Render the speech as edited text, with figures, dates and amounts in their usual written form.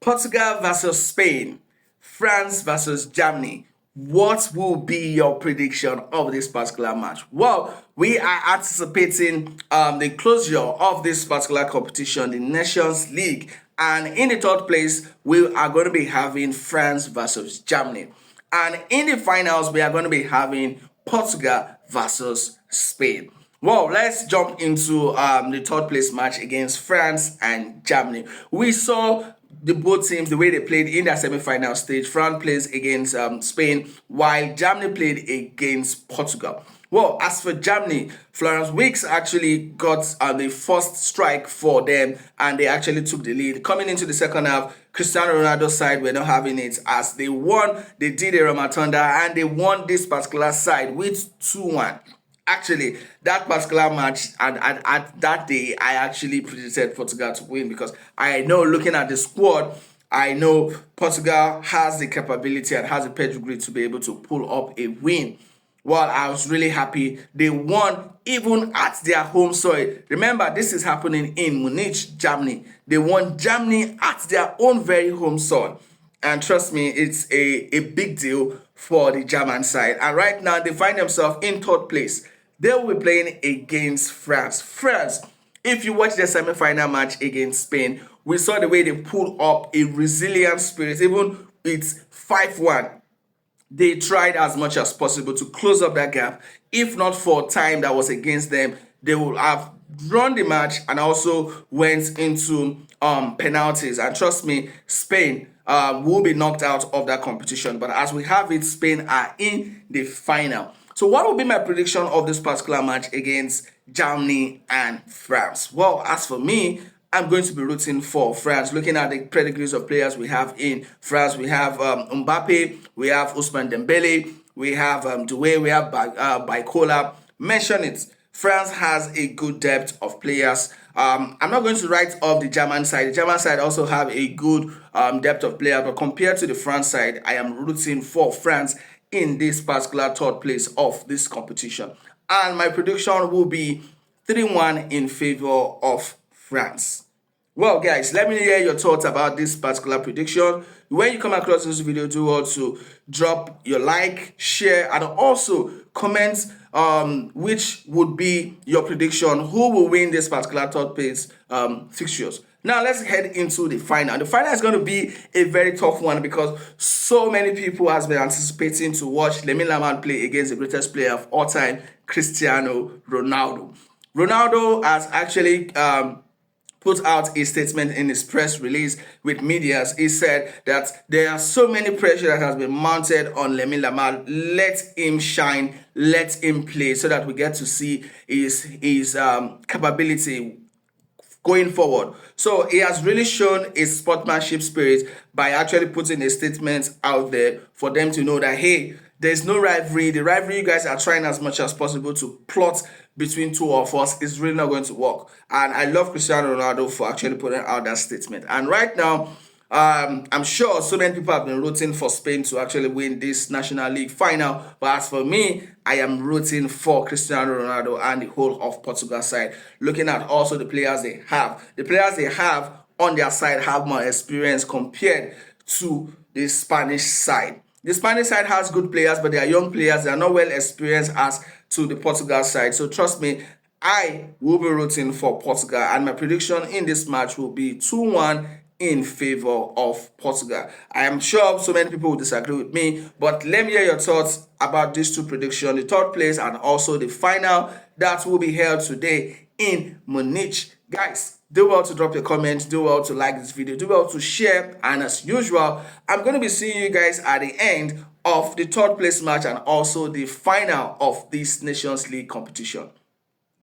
Portugal versus Spain, France versus Germany. What will be your prediction of this particular match? Well, we are anticipating the closure of this particular competition, the Nations League. And in the third place, we are going to be having France versus Germany. And in the finals, we are going to be having Portugal versus Spain. Well, let's jump into the third place match against France and Germany. We saw the both teams, the way they played in their semi-final stage. France plays against Spain, while Germany played against Portugal. Well, as for Germany, Florence Weeks actually got the first strike for them, and they actually took the lead. Coming into the second half, Cristiano Ronaldo's side were not having it as they won. They did a Romatunda, and they won this particular side with 2-1. Actually, that particular match and at that day, I actually predicted Portugal to win because I know, looking at the squad, I know Portugal has the capability and has the pedigree to be able to pull up a win. Well, I was really happy. They won even at their home soil. Remember, this is happening in Munich, Germany. They won Germany at their own very home soil. And trust me, it's a big deal for the German side. And right now, they find themselves in third place. They will be playing against France. France, if you watch the semi-final match against Spain, we saw the way they pulled up a resilient spirit. Even it's 5-1. They tried as much as possible to close up that gap. If not for time that was against them, they would have drawn the match and also went into penalties. And trust me, Spain will be knocked out of that competition. But as we have it, Spain are in the final. So what will be my prediction of this particular match against Germany and France? Well, as for me, I'm going to be rooting for France. Looking at the pedigrees of players we have in France, we have Mbappe, we have Ousmane Dembele, we have Doué, we have Baikola. Mention it. France has a good depth of players. I'm not going to write off the German side. The German side also have a good depth of players, but compared to the France side, I am rooting for France in this particular third place of this competition. And my prediction will be 3-1 in favor of France. Well, guys, let me hear your thoughts about this particular prediction. When you come across this video, do also drop your like, share, and also comment which would be your prediction. Who will win this particular third place fixtures? Now, let's head into the final. The final is going to be a very tough one because so many people has been anticipating to watch Lamine Yamal play against the greatest player of all time, Cristiano Ronaldo. Ronaldo has actually put out a statement in his press release with media. He said that there are so many pressure that has been mounted on Lamine Yamal. Let him shine, let him play so that we get to see his capability going forward. So he has really shown his sportsmanship spirit by actually putting a statement out there for them to know that, hey, there's no rivalry. The rivalry you guys are trying as much as possible to plot between two of us is really not going to work. And I love Cristiano Ronaldo for actually putting out that statement. And right now, I'm sure so many people have been rooting for Spain to actually win this National League final. But as for me, I am rooting for Cristiano Ronaldo and the whole of Portugal side. Looking at also the players they have. The players they have on their side have more experience compared to the Spanish side. The Spanish side has good players, but they are young players. They are not well experienced as to the Portugal side. So trust me, I will be rooting for Portugal. And my prediction in this match will be 2-1 in favor of Portugal. I am sure so many people will disagree with me, but let me hear your thoughts about these two predictions, the third place and also the final that will be held today in Munich. Guys, do well to drop your comments, do well to like this video, do well to share, and as usual, I'm going to be seeing you guys at the end of the third place match and also the final of this Nations League competition.